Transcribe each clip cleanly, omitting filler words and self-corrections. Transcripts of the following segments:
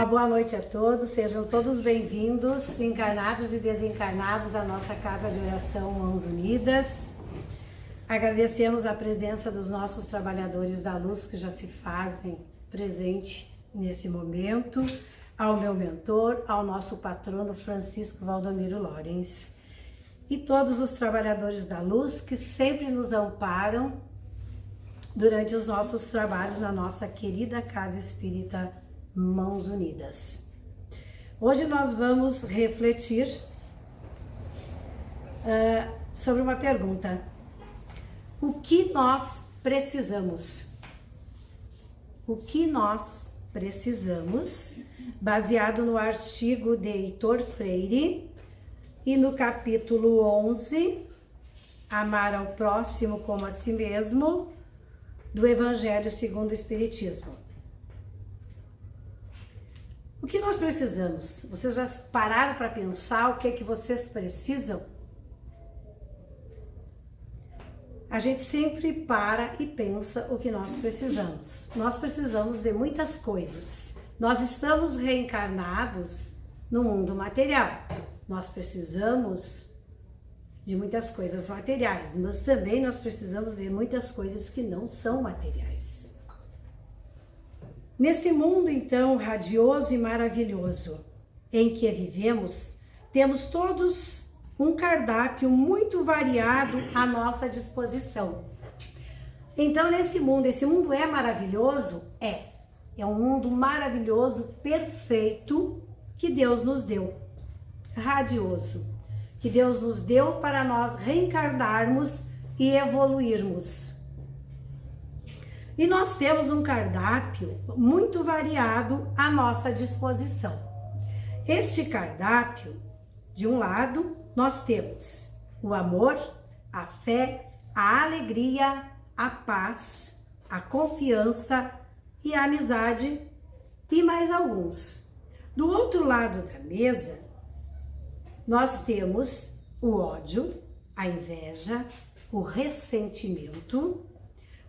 Uma boa noite a todos, sejam todos bem-vindos, encarnados e desencarnados, à nossa Casa de Oração Mãos Unidas. Agradecemos a presença dos nossos trabalhadores da luz que já se fazem presente nesse momento, ao meu mentor, ao nosso patrono Francisco Valdomiro Lorenz e todos os trabalhadores da luz que sempre nos amparam durante os nossos trabalhos na nossa querida Casa Espírita Mãos Unidas. Hoje nós vamos refletir sobre uma pergunta: o que nós precisamos? O que nós precisamos, baseado no artigo de Heitor Freire e no capítulo 11, Amar ao Próximo como a Si Mesmo, do Evangelho segundo o Espiritismo. O que nós precisamos? Vocês já pararam para pensar o que é que vocês precisam? A gente sempre para e pensa o que nós precisamos. Nós precisamos de muitas coisas. Nós estamos reencarnados no mundo material. Nós precisamos de muitas coisas materiais, mas também nós precisamos de muitas coisas que não são materiais. Neste mundo, então, radioso e maravilhoso em que vivemos, temos todos um cardápio muito variado à nossa disposição. Então, esse mundo é maravilhoso? É um mundo maravilhoso, perfeito, que Deus nos deu. Radioso, que Deus nos deu para nós reencarnarmos e evoluirmos. E nós temos um cardápio muito variado à nossa disposição. Este cardápio, de um lado, nós temos o amor, a fé, a alegria, a paz, a confiança e a amizade e mais alguns. Do outro lado da mesa, nós temos o ódio, a inveja, o ressentimento,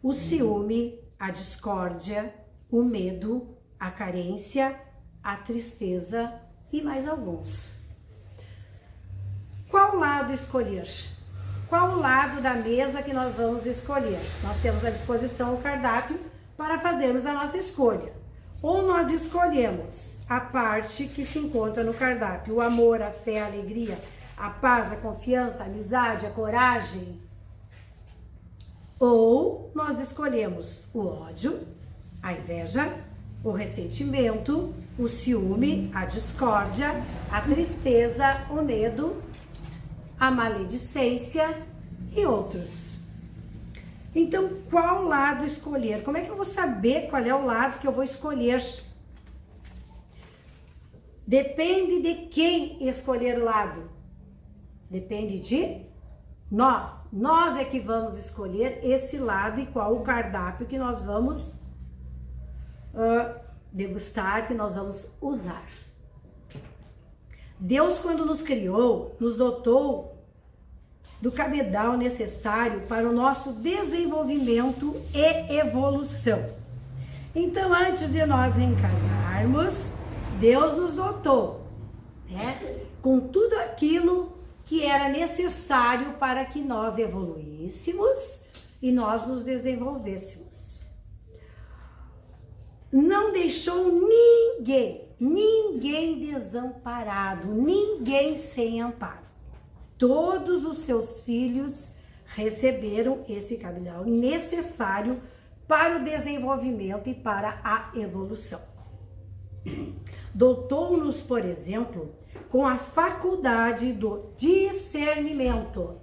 o ciúme, a discórdia, o medo, a carência, a tristeza e mais alguns. Qual lado escolher? Qual lado da mesa que nós vamos escolher? Nós temos à disposição o cardápio para fazermos a nossa escolha. Ou nós escolhemos a parte que se encontra no cardápio, o amor, a fé, a alegria, a paz, a confiança, a amizade, a coragem. Ou nós escolhemos o ódio, a inveja, o ressentimento, o ciúme, a discórdia, a tristeza, o medo, a maledicência e outros. Então, qual lado escolher? Como é que eu vou saber qual é o lado que eu vou escolher? Depende de quem escolher o lado. Depende de nós. Nós é que vamos escolher esse lado e qual o cardápio que nós vamos degustar, que nós vamos usar. Deus, quando nos criou, nos dotou do cabedal necessário para o nosso desenvolvimento e evolução. Então, antes de nós encarnarmos, Deus nos dotou, né, com tudo aquilo que era necessário para que nós evoluíssemos e nós nos desenvolvêssemos. Não deixou ninguém desamparado, ninguém sem amparo. Todos os seus filhos receberam esse cabedal necessário para o desenvolvimento e para a evolução. Dotou-nos, por exemplo, com a faculdade do discernimento,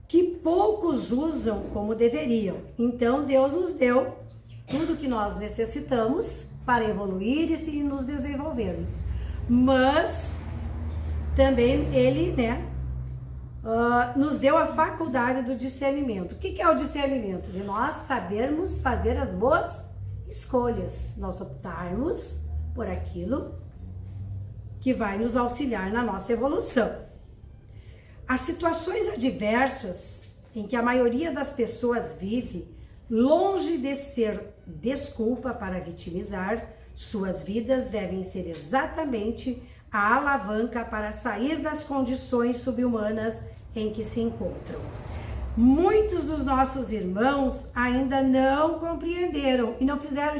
que poucos usam como deveriam. Então, Deus nos deu tudo que nós necessitamos para evoluir e nos desenvolvermos. Mas também Ele, nos deu a faculdade do discernimento. O que é o discernimento? De nós sabermos fazer as boas escolhas, nós optarmos por aquilo que vai nos auxiliar na nossa evolução. As situações adversas em que a maioria das pessoas vive, longe de ser desculpa para vitimizar, Suas vidas devem ser exatamente a alavanca para sair das condições subhumanas em que se encontram. Muitos dos nossos irmãos ainda não compreenderam e não fizeram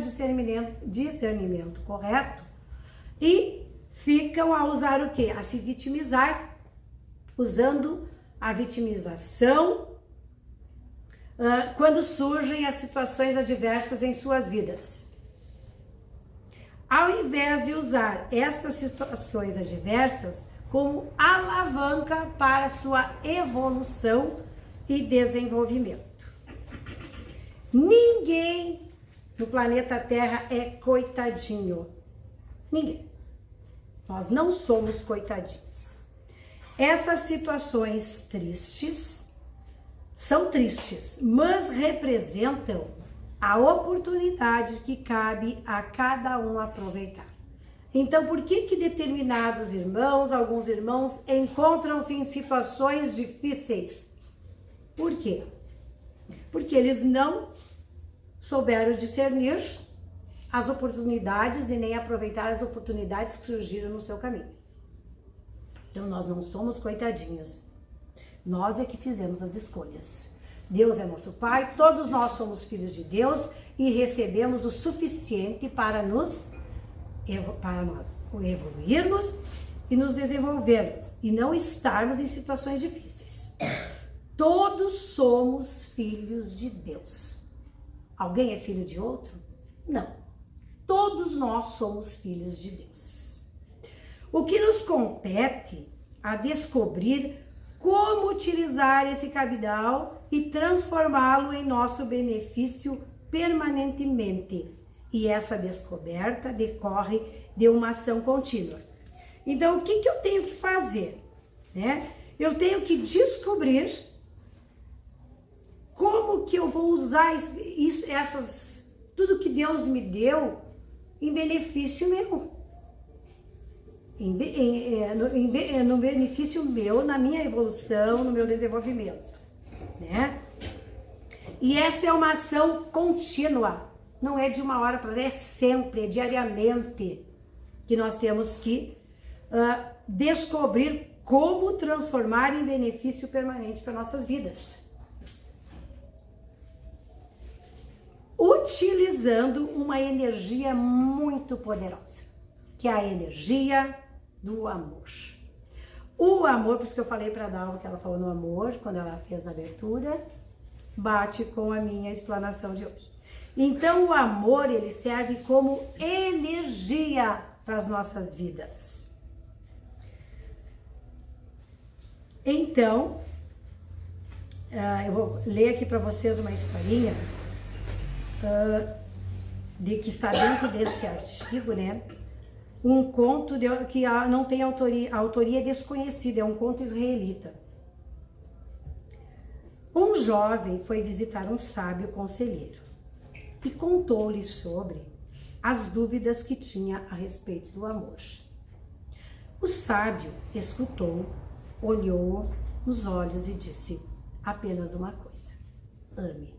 discernimento correto e ficam a usar o quê? A se vitimizar, usando a vitimização quando surgem as situações adversas em suas vidas. Ao invés de usar estas situações adversas como alavanca para sua evolução e desenvolvimento. Ninguém no planeta Terra é coitadinho. Ninguém. Nós não somos coitadinhos. Essas situações tristes são tristes, mas representam a oportunidade que cabe a cada um aproveitar. Então, por que determinados irmãos, alguns irmãos, encontram-se em situações difíceis? Por quê? Porque eles não souberam discernir as oportunidades e nem aproveitar as oportunidades que surgiram no seu caminho. Então, nós não somos coitadinhos. Nós é que fizemos as escolhas. Deus é nosso Pai, todos nós somos filhos de Deus e recebemos o suficiente para nós evoluirmos e nos desenvolvermos e não estarmos em situações difíceis. Todos somos filhos de Deus. Alguém é filho de outro? Não. Todos nós somos filhos de Deus. O que nos compete a descobrir como utilizar esse cabedal e transformá-lo em nosso benefício permanentemente. E essa descoberta decorre de uma ação contínua. Então, o que eu tenho que fazer? Eu tenho que descobrir como que eu vou usar tudo que Deus me deu em benefício meu. No benefício meu, na minha evolução, no meu desenvolvimento. E essa é uma ação contínua. Não é de uma hora para outra, é sempre, é diariamente que nós temos que descobrir como transformar em benefício permanente para nossas vidas. Utilizando uma energia muito poderosa, que é a energia do amor. O amor, por isso que eu falei para a Dalva que ela falou no amor, quando ela fez a abertura, bate com a minha explanação de hoje. Então, o amor, ele serve como energia para as nossas vidas. Então, eu vou ler aqui para vocês uma historinha de que está dentro desse artigo, um conto que não tem autoria, a autoria é desconhecida, é um conto israelita. Um jovem foi visitar um sábio conselheiro e contou-lhe sobre as dúvidas que tinha a respeito do amor. O sábio escutou, olhou-o nos olhos e disse apenas uma coisa: ame.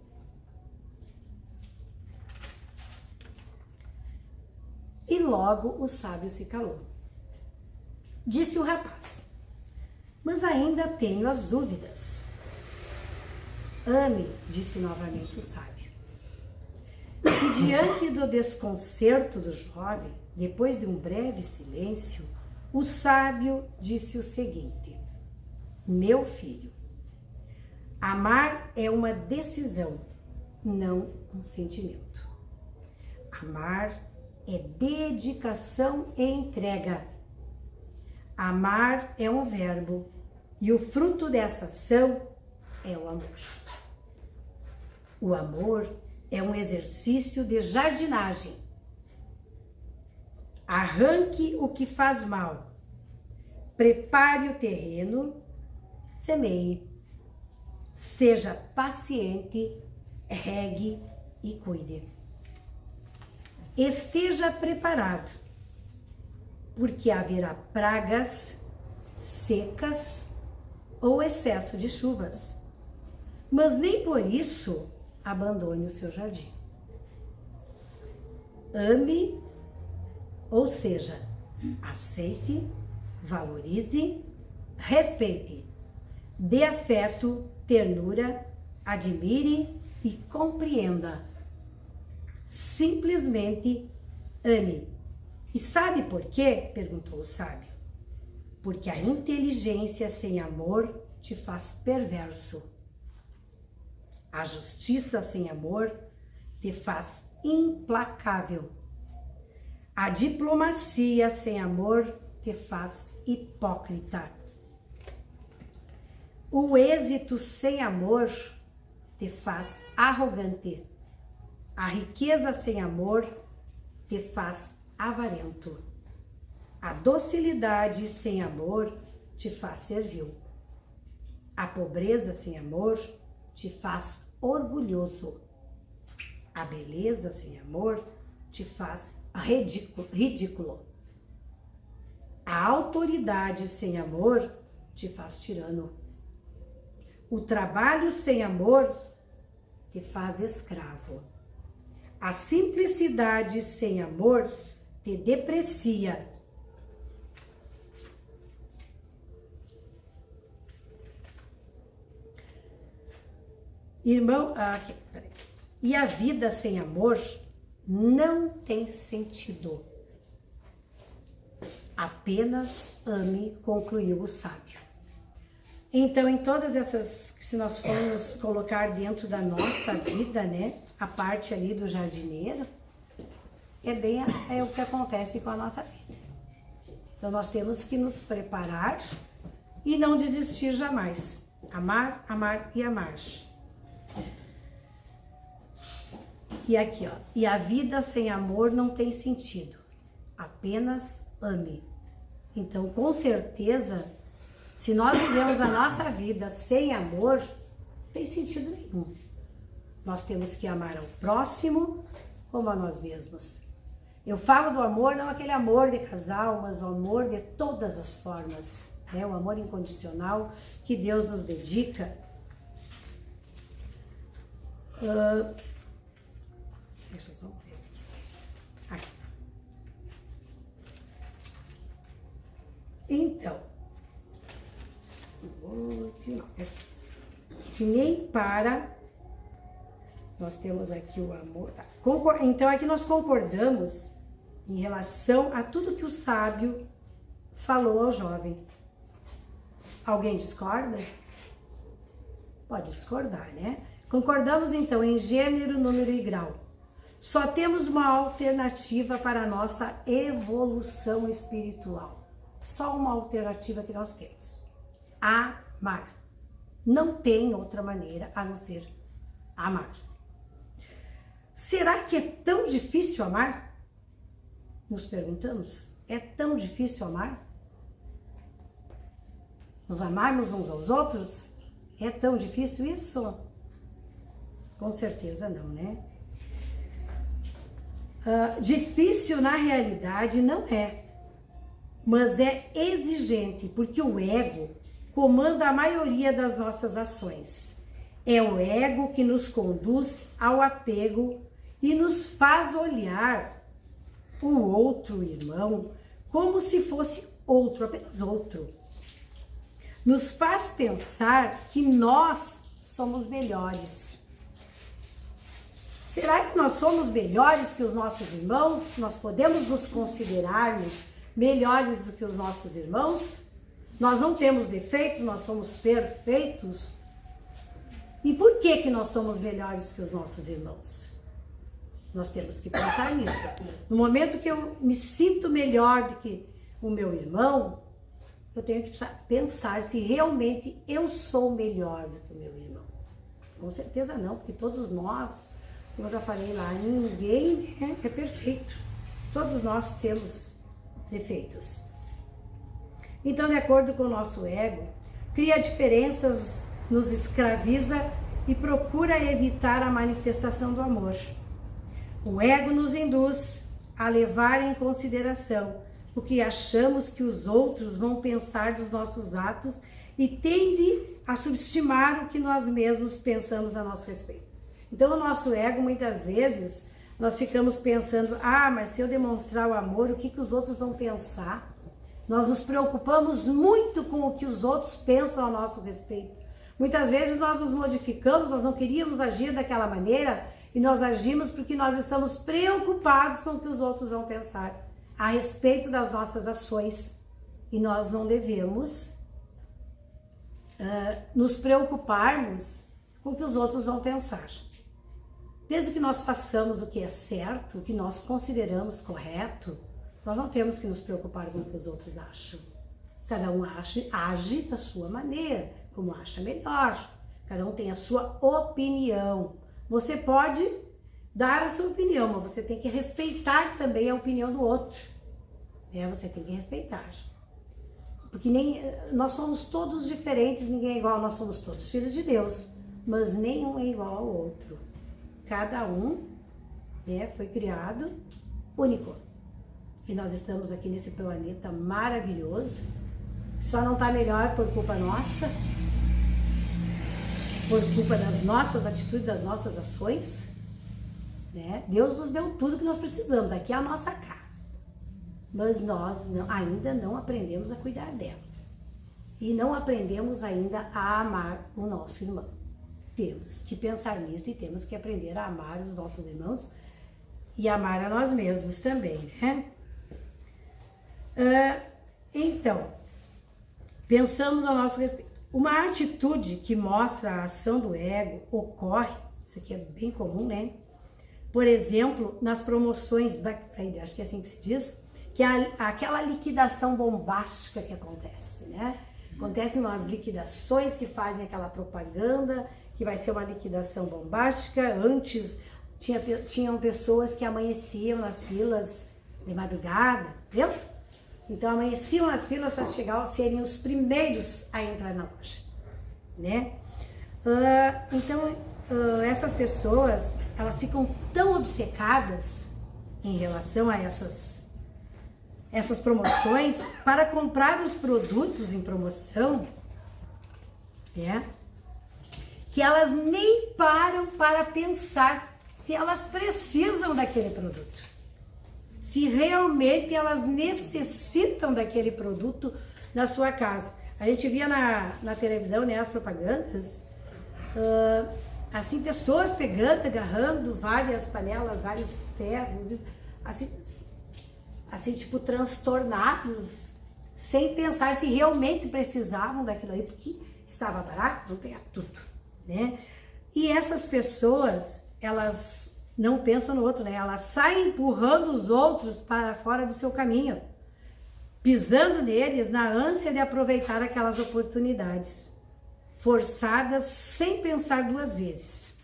E logo o sábio se calou. Disse o rapaz: mas ainda tenho as dúvidas. Ame, disse novamente o sábio. E diante do desconcerto do jovem, depois de um breve silêncio, o sábio disse o seguinte: meu filho, amar é uma decisão, não um sentimento. Amar é dedicação e entrega. Amar é um verbo e o fruto dessa ação é o amor. O amor é um exercício de jardinagem. Arranque o que faz mal. Prepare o terreno, semeie. Seja paciente, regue e cuide. Esteja preparado, porque haverá pragas, secas ou excesso de chuvas. Mas nem por isso abandone o seu jardim. Ame Ou seja, aceite, valorize, respeite, dê afeto, ternura, admire e compreenda. Simplesmente ame. E sabe por quê? Perguntou o sábio. Porque a inteligência sem amor te faz perverso. A justiça sem amor te faz implacável. A diplomacia sem amor te faz hipócrita. O êxito sem amor te faz arrogante. A riqueza sem amor te faz avarento. A docilidade sem amor te faz servil. A pobreza sem amor te faz orgulhoso. A beleza sem amor te faz ridículo. A autoridade sem amor te faz tirano. O trabalho sem amor te faz escravo. A simplicidade sem amor te deprecia. Irmão, e a vida sem amor não tem sentido. Apenas ame, concluiu o sábio. Então, em todas essas, se nós formos colocar dentro da nossa vida, né, a parte ali do jardineiro, é o que acontece com a nossa vida. Então, nós temos que nos preparar e não desistir jamais. Amar, amar e amar. E aqui, ó, e a vida sem amor não tem sentido. Apenas ame. Então, com certeza, se nós vivemos a nossa vida sem amor, não tem sentido nenhum. Nós temos que amar ao próximo como a nós mesmos. Eu falo do amor, não aquele amor de casal, mas o amor de todas as formas, né? O amor incondicional que Deus nos dedica. Deixa eu só ver aqui. Então, que nem para, nós temos aqui o amor, tá? Então aqui nós concordamos em relação a tudo que o sábio falou ao jovem. Alguém discorda? Pode discordar, né? Concordamos então em gênero, número e grau. Só temos uma alternativa para a nossa evolução espiritual. Só uma alternativa que nós temos. Amar. Não tem outra maneira a não ser amar. Será que é tão difícil amar? Nos perguntamos. É tão difícil amar? Nos amarmos uns aos outros? É tão difícil isso? Com certeza não, né? Difícil na realidade não é, mas é exigente, porque o ego comanda a maioria das nossas ações. É o ego que nos conduz ao apego e nos faz olhar o outro irmão como se fosse outro, apenas outro. Nos faz pensar que nós somos melhores. Será que nós somos melhores que os nossos irmãos? Nós podemos nos considerarmos melhores do que os nossos irmãos? Nós não temos defeitos, nós somos perfeitos. E por que nós somos melhores que os nossos irmãos? Nós temos que pensar nisso. No momento que eu me sinto melhor do que o meu irmão, eu tenho que pensar se realmente eu sou melhor do que o meu irmão. Com certeza não, porque todos nós, como eu já falei lá, ninguém é perfeito. Todos nós temos defeitos. Então, de acordo com o nosso ego, cria diferenças, nos escraviza e procura evitar a manifestação do amor. O ego nos induz a levar em consideração o que achamos que os outros vão pensar dos nossos atos e tende a subestimar o que nós mesmos pensamos a nosso respeito. Então, o nosso ego, muitas vezes, Nós ficamos pensando, mas se eu demonstrar o amor, o que os outros vão pensar? Nós nos preocupamos muito com o que os outros pensam a nosso respeito. Muitas vezes nós nos modificamos, nós não queríamos agir daquela maneira e nós agimos porque nós estamos preocupados com o que os outros vão pensar a respeito das nossas ações. E nós não devemos nos preocuparmos com o que os outros vão pensar. Desde que nós façamos o que é certo, o que nós consideramos correto, nós não temos que nos preocupar com o que os outros acham. Cada um age da sua maneira, como acha melhor. Cada um tem a sua opinião. Você pode dar a sua opinião, mas você tem que respeitar também a opinião do outro. Você tem que respeitar. Porque nós somos todos diferentes, ninguém é igual, nós somos todos filhos de Deus, mas nenhum é igual ao outro. Cada um foi criado único. E nós estamos aqui nesse planeta maravilhoso, só não está melhor por culpa nossa, por culpa das nossas atitudes, das nossas ações. Deus nos deu tudo que nós precisamos, aqui é a nossa casa. Mas nós ainda não aprendemos a cuidar dela. E não aprendemos ainda a amar o nosso irmão. Temos que pensar nisso e temos que aprender a amar os nossos irmãos e amar a nós mesmos também, Então, pensamos ao nosso respeito. Uma atitude que mostra a ação do ego ocorre, isso aqui é bem comum, Por exemplo, nas promoções Black Friday, acho que é assim que se diz, que é aquela liquidação bombástica que acontece, Acontecem umas liquidações que fazem aquela propaganda, que vai ser uma liquidação bombástica. Antes tinham pessoas que amanheciam nas filas de madrugada, viu? Então amanheciam as filas para serem os primeiros a entrar na loja, Então essas pessoas, elas ficam tão obcecadas em relação a essas promoções para comprar os produtos em promoção, que elas nem param para pensar se elas precisam daquele produto, se realmente elas necessitam daquele produto na sua casa. A gente via na televisão, as propagandas, assim, pessoas pegando, agarrando várias panelas, vários ferros, assim, tipo, transtornados, sem pensar se realmente precisavam daquilo aí, porque estava barato, vão pegar tudo, E essas pessoas, elas não pensam no outro, Elas saem empurrando os outros para fora do seu caminho, pisando neles na ânsia de aproveitar aquelas oportunidades, forçadas sem pensar duas vezes.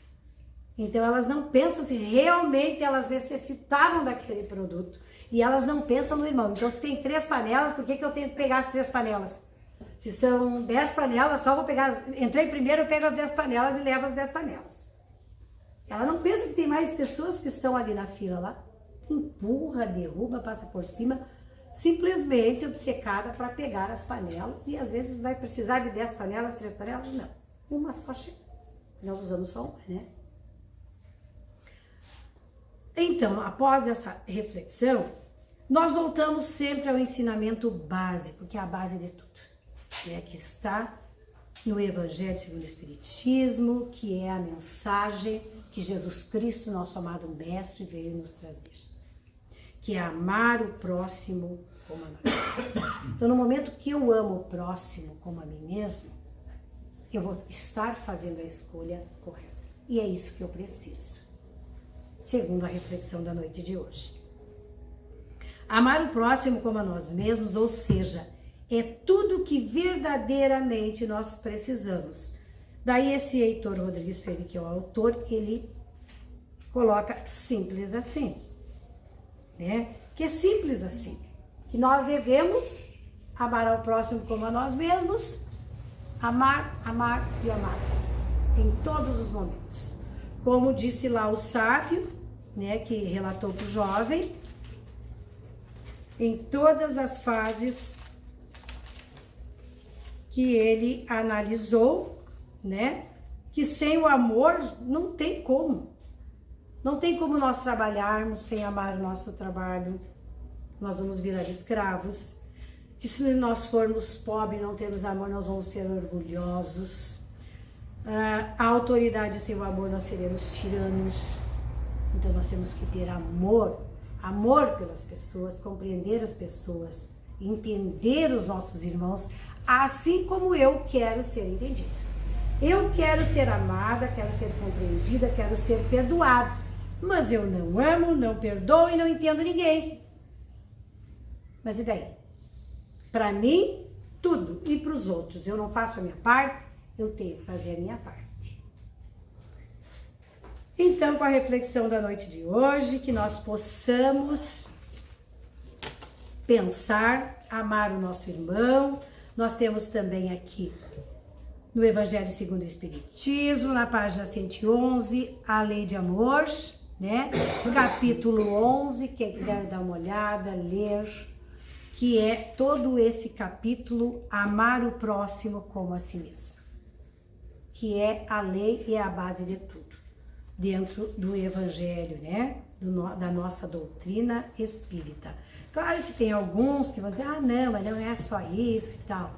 Então elas não pensam se realmente elas necessitavam daquele produto. E elas não pensam no irmão. Então, se tem 3 panelas, por que eu tenho que pegar as 3 panelas? Se são 10 panelas, só vou pegar... Entrei primeiro, eu pego as 10 panelas e levo as 10 panelas. Ela não pensa que tem mais pessoas que estão ali na fila lá. Empurra, derruba, passa por cima, simplesmente obcecada para pegar as panelas. E às vezes vai precisar de 10 panelas, 3 panelas? Não. Uma só chega. Nós usamos só uma, Então, após essa reflexão, nós voltamos sempre ao ensinamento básico, que é a base de tudo, que está no Evangelho segundo o Espiritismo, que é a mensagem que Jesus Cristo, nosso amado Mestre, veio nos trazer, que é amar o próximo como a nós mesmos. Então, no momento que eu amo o próximo como a mim mesmo, eu vou estar fazendo a escolha correta. E é isso que eu preciso. Segundo a reflexão da noite de hoje. Amar o próximo como a nós mesmos, ou seja, é tudo que verdadeiramente nós precisamos. Daí esse Heitor Rodrigues Ferri, que é o autor, ele coloca simples assim, Que é simples assim, que nós devemos amar ao próximo como a nós mesmos, amar, amar e amar, em todos os momentos. Como disse lá o sábio, que relatou para o jovem, em todas as fases que ele analisou, que sem o amor não tem como. Não tem como nós trabalharmos sem amar o nosso trabalho. Nós vamos virar escravos. Que se nós formos pobres e não termos amor, nós vamos ser orgulhosos. A autoridade sem o amor, nós seremos tiranos. Então nós temos que ter amor, amor pelas pessoas, compreender as pessoas, entender os nossos irmãos, assim como eu quero ser entendida. Eu quero ser amada, quero ser compreendida, quero ser perdoada, mas eu não amo, não perdoo e não entendo ninguém. Mas e daí? Para mim, tudo, e para os outros, eu não faço a minha parte, eu tenho que fazer a minha parte. Então, com a reflexão da noite de hoje, que nós possamos pensar, amar o nosso irmão. Nós temos também aqui no Evangelho segundo o Espiritismo, na página 111, a Lei de Amor, né? Capítulo 11, quem quiser dar uma olhada, ler, que é todo esse capítulo, amar o próximo como a si mesmo, que é a lei e a base de tudo, dentro do Evangelho, né? Da nossa doutrina espírita. Claro que tem alguns que vão dizer, não, mas não é só isso e tal.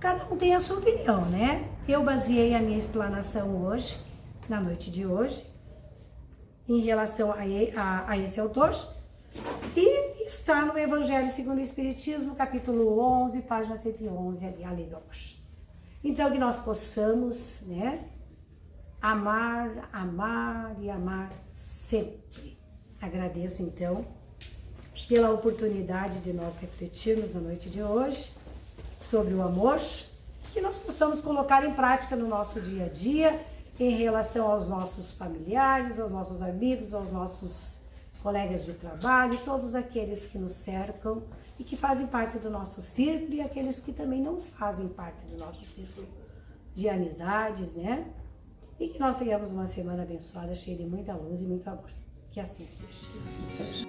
Cada um tem a sua opinião, né? Eu baseei a minha explanação hoje, na noite de hoje, em relação a esse autor, e está no Evangelho segundo o Espiritismo, capítulo 11, página 111, ali, a Lei do Amor. Então, que nós possamos, né, amar, amar e amar sempre. Agradeço, então, pela oportunidade de nós refletirmos na noite de hoje sobre o amor, que nós possamos colocar em prática no nosso dia a dia, em relação aos nossos familiares, aos nossos amigos, aos nossos colegas de trabalho, todos aqueles que nos cercam e que fazem parte do nosso círculo e aqueles que também não fazem parte do nosso círculo de amizades, né? E que nós tenhamos uma semana abençoada, cheia de muita luz e muito amor. Que assim seja.